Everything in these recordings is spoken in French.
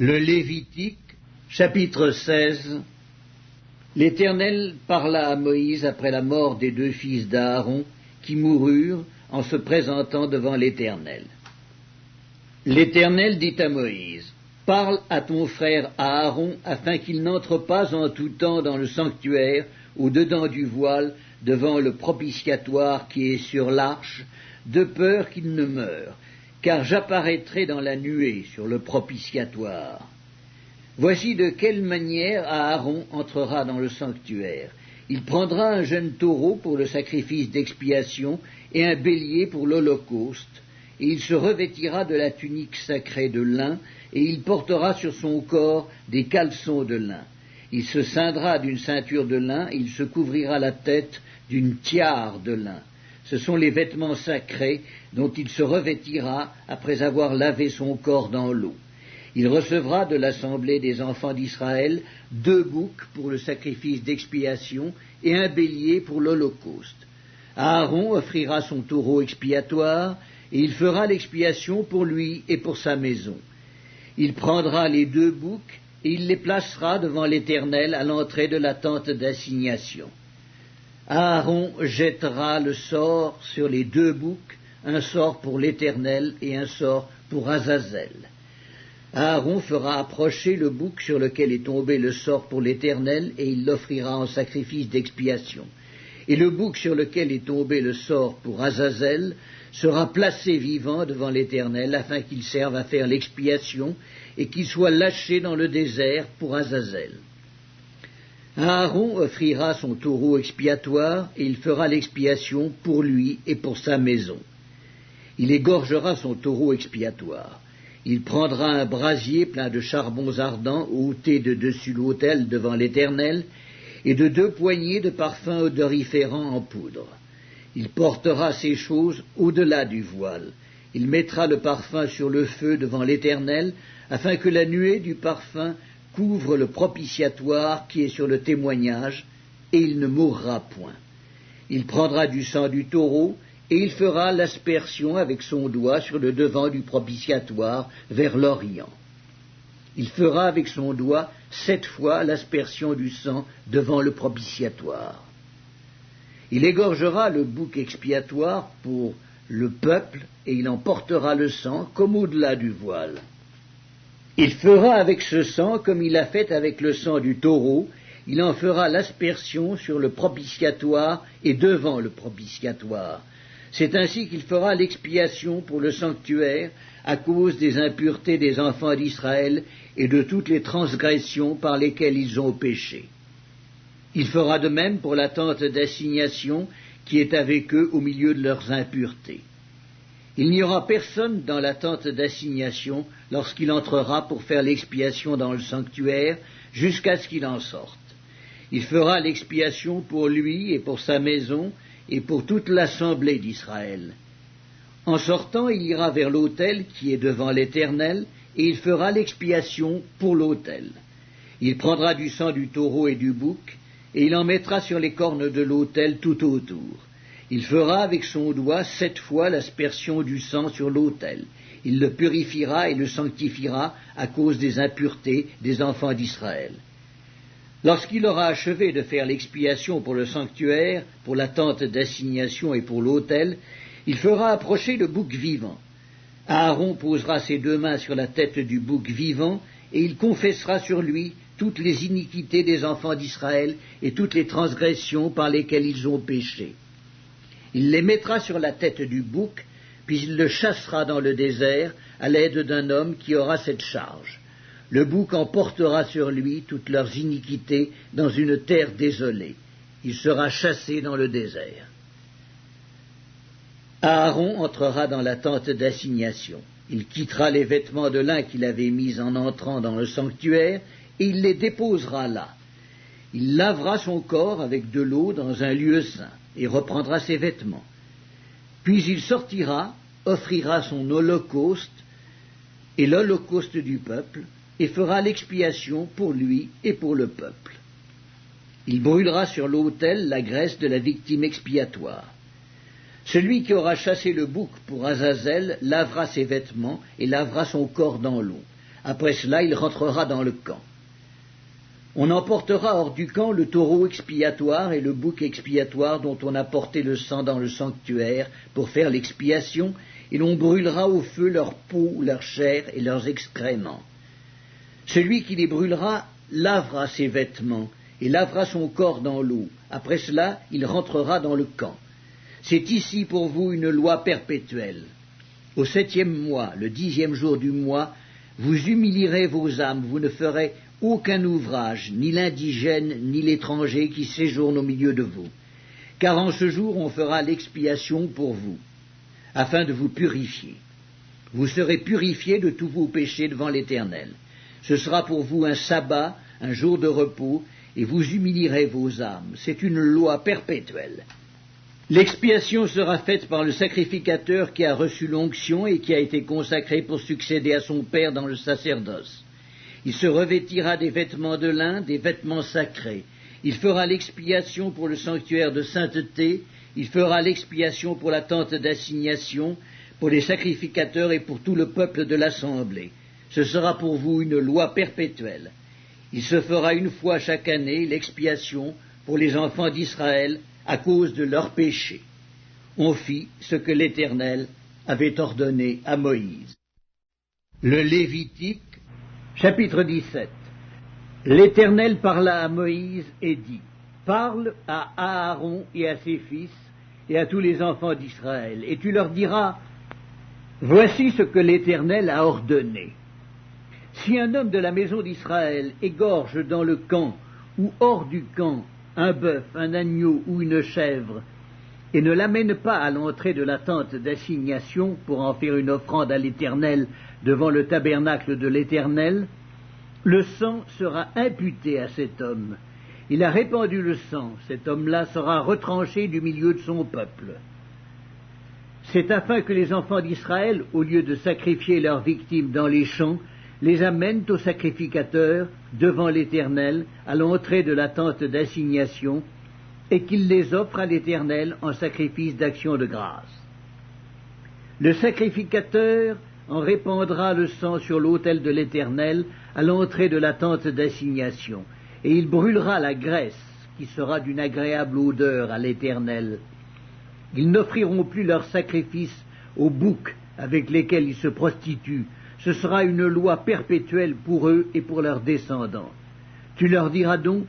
Le Lévitique, chapitre 16. L'Éternel parla à Moïse après la mort des deux fils d'Aaron, qui moururent en se présentant devant l'Éternel. L'Éternel dit à Moïse, « Parle à ton frère Aaron, afin qu'il n'entre pas en tout temps dans le sanctuaire, au-dedans du voile, devant le propitiatoire qui est sur l'arche, de peur qu'il ne meure, car j'apparaîtrai dans la nuée sur le propitiatoire. Voici de quelle manière Aaron entrera dans le sanctuaire. Il prendra un jeune taureau pour le sacrifice d'expiation et un bélier pour l'holocauste, et il se revêtira de la tunique sacrée de lin, et il portera sur son corps des caleçons de lin. Il se ceindra d'une ceinture de lin, et il se couvrira la tête d'une tiare de lin. Ce sont les vêtements sacrés dont il se revêtira après avoir lavé son corps dans l'eau. Il recevra de l'assemblée des enfants d'Israël 2 boucs pour le sacrifice d'expiation et un bélier pour l'holocauste. Aaron offrira son taureau expiatoire, et il fera l'expiation pour lui et pour sa maison. Il prendra les 2 boucs, et il les placera devant l'Éternel à l'entrée de la tente d'assignation. Aaron jettera le sort sur les 2 boucs, un sort pour l'Éternel et un sort pour Azazel. Aaron fera approcher le bouc sur lequel est tombé le sort pour l'Éternel, et il l'offrira en sacrifice d'expiation. Et le bouc sur lequel est tombé le sort pour Azazel sera placé vivant devant l'Éternel, afin qu'il serve à faire l'expiation, et qu'il soit lâché dans le désert pour Azazel. Aaron offrira son taureau expiatoire, et il fera l'expiation pour lui et pour sa maison. Il égorgera son taureau expiatoire. Il prendra un brasier plein de charbons ardents ôtés de dessus l'autel devant l'Éternel, et de 2 poignées de parfums odoriférants en poudre. Il portera ces choses au-delà du voile. Il mettra le parfum sur le feu devant l'Éternel, afin que la nuée du parfum couvre le propitiatoire qui est sur le témoignage, et il ne mourra point. Il prendra du sang du taureau, et il fera l'aspersion avec son doigt sur le devant du propitiatoire vers l'Orient. Il fera avec son doigt 7 fois l'aspersion du sang devant le propitiatoire. Il égorgera le bouc expiatoire pour le peuple, et il en portera le sang comme au-delà du voile. Il fera avec ce sang comme il a fait avec le sang du taureau, il en fera l'aspersion sur le propitiatoire et devant le propitiatoire. C'est ainsi qu'il fera l'expiation pour le sanctuaire à cause des impuretés des enfants d'Israël et de toutes les transgressions par lesquelles ils ont péché. Il fera de même pour la tente d'assignation qui est avec eux au milieu de leurs impuretés. Il n'y aura personne dans la tente d'assignation lorsqu'il entrera pour faire l'expiation dans le sanctuaire jusqu'à ce qu'il en sorte. Il fera l'expiation pour lui et pour sa maison et pour toute l'assemblée d'Israël. En sortant, il ira vers l'autel qui est devant l'Éternel, et il fera l'expiation pour l'autel. Il prendra du sang du taureau et du bouc, et il en mettra sur les cornes de l'autel tout autour. Il fera avec son doigt 7 fois l'aspersion du sang sur l'autel. Il le purifiera et le sanctifiera à cause des impuretés des enfants d'Israël. Lorsqu'il aura achevé de faire l'expiation pour le sanctuaire, pour la tente d'assignation et pour l'autel, il fera approcher le bouc vivant. Aaron posera ses 2 mains sur la tête du bouc vivant, et il confessera sur lui toutes les iniquités des enfants d'Israël et toutes les transgressions par lesquelles ils ont péché. Il les mettra sur la tête du bouc, puis il le chassera dans le désert à l'aide d'un homme qui aura cette charge. Le bouc emportera sur lui toutes leurs iniquités dans une terre désolée. Il sera chassé dans le désert. Aaron entrera dans la tente d'assignation. Il quittera les vêtements de lin qu'il avait mis en entrant dans le sanctuaire, et il les déposera là. Il lavera son corps avec de l'eau dans un lieu saint, et reprendra ses vêtements. Puis il sortira, offrira son holocauste, et l'holocauste du peuple, et fera l'expiation pour lui et pour le peuple. Il brûlera sur l'autel la graisse de la victime expiatoire. Celui qui aura chassé le bouc pour Azazel lavera ses vêtements et lavera son corps dans l'eau. Après cela, il rentrera dans le camp. On emportera hors du camp le taureau expiatoire et le bouc expiatoire dont on a porté le sang dans le sanctuaire pour faire l'expiation, et l'on brûlera au feu leur peau, leur chair et leurs excréments. Celui qui les brûlera lavera ses vêtements et lavera son corps dans l'eau. Après cela, il rentrera dans le camp. C'est ici pour vous une loi perpétuelle. Au 7e mois, le 10e jour du mois, vous humilierez vos âmes, vous ne ferez aucun ouvrage, ni l'indigène, ni l'étranger qui séjourne au milieu de vous. Car en ce jour on fera l'expiation pour vous, afin de vous purifier. Vous serez purifiés de tous vos péchés devant l'Éternel. Ce sera pour vous un sabbat, un jour de repos, et vous humilierez vos âmes. C'est une loi perpétuelle. L'expiation sera faite par le sacrificateur qui a reçu l'onction et qui a été consacré pour succéder à son père dans le sacerdoce. Il se revêtira des vêtements de lin, des vêtements sacrés. Il fera l'expiation pour le sanctuaire de sainteté, il fera l'expiation pour la tente d'assignation, pour les sacrificateurs et pour tout le peuple de l'assemblée. Ce sera pour vous une loi perpétuelle. Il se fera une fois chaque année l'expiation pour les enfants d'Israël à cause de leurs péchés. On fit ce que l'Éternel avait ordonné à Moïse. Le Lévitique, chapitre 17. L'Éternel parla à Moïse et dit, « Parle à Aaron et à ses fils et à tous les enfants d'Israël, et tu leur diras, voici ce que l'Éternel a ordonné. Si un homme de la maison d'Israël égorge dans le camp ou hors du camp un bœuf, un agneau ou une chèvre, et ne l'amène pas à l'entrée de la tente d'assignation pour en faire une offrande à l'Éternel devant le tabernacle de l'Éternel, le sang sera imputé à cet homme. Il a répandu le sang, cet homme-là sera retranché du milieu de son peuple. C'est afin que les enfants d'Israël, au lieu de sacrifier leurs victimes dans les champs, les amènent au sacrificateur devant l'Éternel à l'entrée de la tente d'assignation, et qu'il les offre à l'Éternel en sacrifice d'action de grâce. Le sacrificateur en répandra le sang sur l'autel de l'Éternel à l'entrée de la tente d'assignation, et il brûlera la graisse, qui sera d'une agréable odeur à l'Éternel. Ils n'offriront plus leurs sacrifices aux boucs avec lesquels ils se prostituent. Ce sera une loi perpétuelle pour eux et pour leurs descendants. Tu leur diras donc,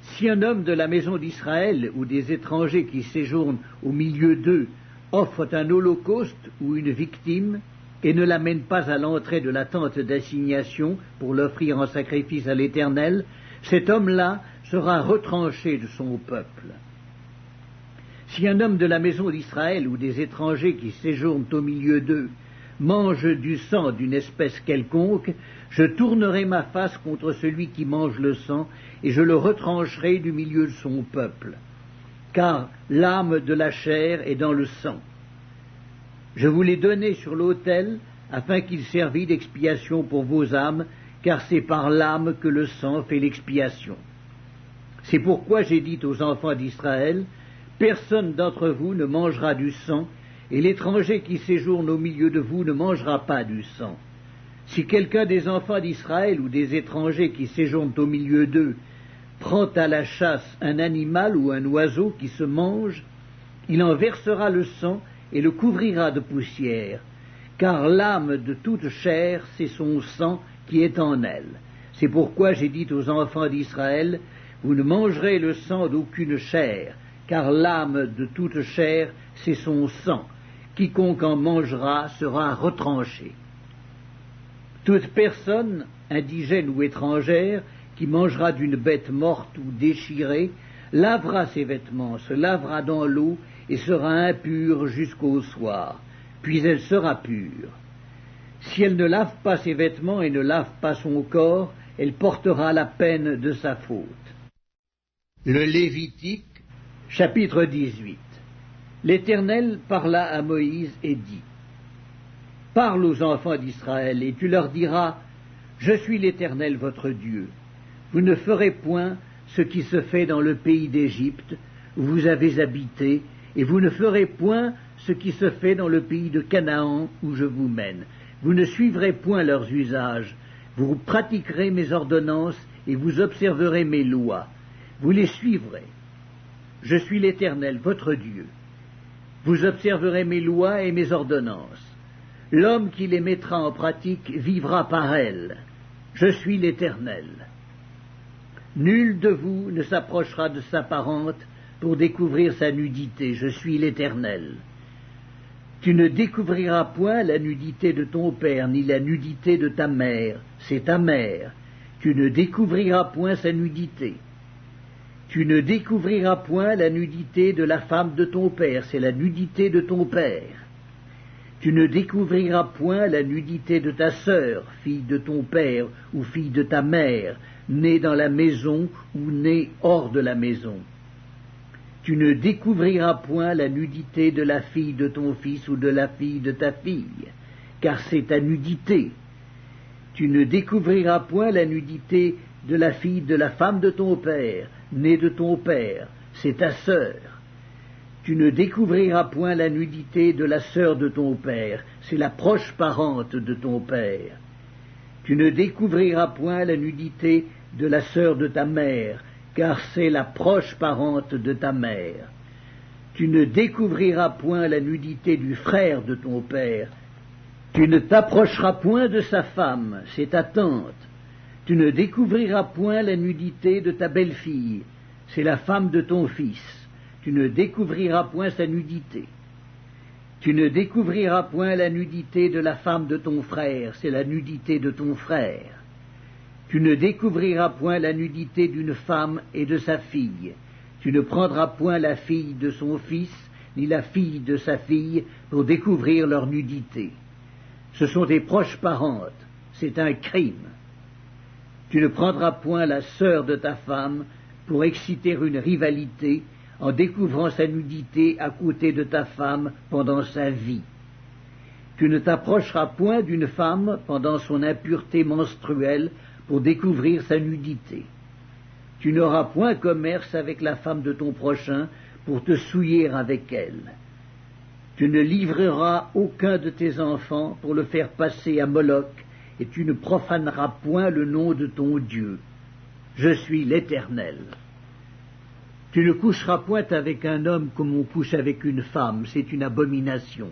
si un homme de la maison d'Israël ou des étrangers qui séjournent au milieu d'eux offrent un holocauste ou une victime et ne l'amènent pas à l'entrée de la tente d'assignation pour l'offrir en sacrifice à l'Éternel, cet homme-là sera retranché de son peuple. Si un homme de la maison d'Israël ou des étrangers qui séjournent au milieu d'eux mange du sang d'une espèce quelconque, je tournerai ma face contre celui qui mange le sang, et je le retrancherai du milieu de son peuple. Car l'âme de la chair est dans le sang. Je vous l'ai donné sur l'autel, afin qu'il servît d'expiation pour vos âmes, car c'est par l'âme que le sang fait l'expiation. C'est pourquoi j'ai dit aux enfants d'Israël, personne d'entre vous ne mangera du sang, et l'étranger qui séjourne au milieu de vous ne mangera pas du sang. Si quelqu'un des enfants d'Israël ou des étrangers qui séjournent au milieu d'eux prend à la chasse un animal ou un oiseau qui se mange, il en versera le sang et le couvrira de poussière, car l'âme de toute chair, c'est son sang qui est en elle. C'est pourquoi j'ai dit aux enfants d'Israël, vous ne mangerez le sang d'aucune chair, car l'âme de toute chair, c'est son sang. Quiconque en mangera sera retranché. Toute personne, indigène ou étrangère, qui mangera d'une bête morte ou déchirée, lavera ses vêtements, se lavera dans l'eau et sera impure jusqu'au soir, puis elle sera pure. Si elle ne lave pas ses vêtements et ne lave pas son corps, elle portera la peine de sa faute. Le Lévitique, chapitre 18. L'Éternel parla à Moïse et dit, « Parle aux enfants d'Israël, et tu leur diras, je suis l'Éternel votre Dieu. Vous ne ferez point ce qui se fait dans le pays d'Égypte, où vous avez habité, et vous ne ferez point ce qui se fait dans le pays de Canaan, où je vous mène. Vous ne suivrez point leurs usages, Vous pratiquerez mes ordonnances et vous observerez mes lois. Vous les suivrez. Je suis l'Éternel, votre Dieu. Vous observerez mes lois et mes ordonnances. L'homme qui les mettra en pratique vivra par elles. Je suis l'Éternel. Nul de vous ne s'approchera de sa parente pour découvrir sa nudité. Je suis l'Éternel. Tu ne découvriras point la nudité de ton père, ni la nudité de ta mère. C'est ta mère. Tu ne découvriras point sa nudité. Tu ne découvriras point la nudité de la femme de ton père. C'est la nudité de ton père. Tu ne découvriras point la nudité de ta sœur, fille de ton père ou fille de ta mère, née dans la maison ou née hors de la maison. Tu ne découvriras point la nudité de la fille de ton fils ou de la fille de ta fille, car c'est ta nudité. Tu ne découvriras point la nudité de la fille de la femme de ton père, née de ton père, c'est ta sœur. Tu ne découvriras point la nudité de la sœur de ton père, c'est la proche parente de ton père. Tu ne découvriras point la nudité de la sœur de ta mère, car c'est la proche parente de ta mère. Tu ne découvriras point la nudité du frère de ton père. Tu ne t'approcheras point de sa femme, c'est ta tante. Tu ne découvriras point la nudité de ta belle-fille, c'est la femme de ton fils. Tu ne découvriras point sa nudité. Tu ne découvriras point la nudité de la femme de ton frère, c'est la nudité de ton frère. Tu ne découvriras point la nudité d'une femme et de sa fille. Tu ne prendras point la fille de son fils, ni la fille de sa fille, pour découvrir leur nudité. Ce sont des proches parentes, c'est un crime. Tu ne prendras point la sœur de ta femme pour exciter une rivalité, en découvrant sa nudité à côté de ta femme pendant sa vie. Tu ne t'approcheras point d'une femme pendant son impureté menstruelle pour découvrir sa nudité. Tu n'auras point commerce avec la femme de ton prochain pour te souiller avec elle. Tu ne livreras aucun de tes enfants pour le faire passer à Moloch, et tu ne profaneras point le nom de ton Dieu. Je suis l'Éternel. Tu ne coucheras point avec un homme comme on couche avec une femme, c'est une abomination.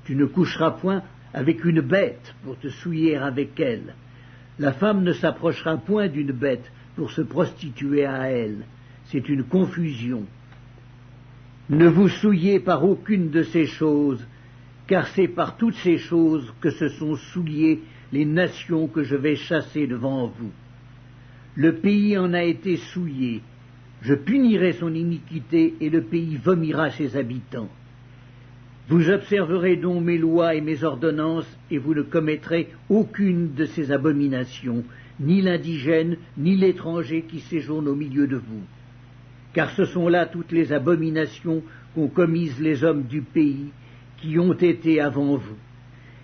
Tu ne coucheras point avec une bête pour te souiller avec elle. La femme ne s'approchera point d'une bête pour se prostituer à elle, c'est une confusion. Ne vous souillez par aucune de ces choses, car c'est par toutes ces choses que se sont souillées les nations que je vais chasser devant vous. Le pays en a été souillé. Je punirai son iniquité et le pays vomira ses habitants. Vous observerez donc mes lois et mes ordonnances et vous ne commettrez aucune de ces abominations, ni l'indigène, ni l'étranger qui séjourne au milieu de vous. Car ce sont là toutes les abominations qu'ont commises les hommes du pays qui ont été avant vous.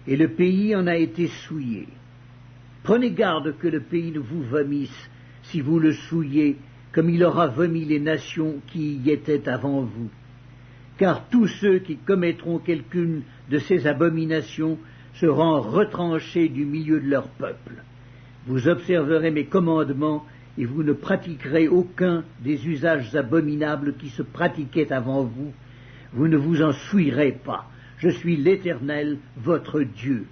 Et le pays en a été souillé. Prenez garde que le pays ne vous vomisse si vous le souillez, comme il aura vomi les nations qui y étaient avant vous. Car tous ceux qui commettront quelqu'une de ces abominations seront retranchés du milieu de leur peuple. Vous observerez mes commandements et vous ne pratiquerez aucun des usages abominables qui se pratiquaient avant vous. Vous ne vous en souillerez pas. Je suis l'Éternel, votre Dieu.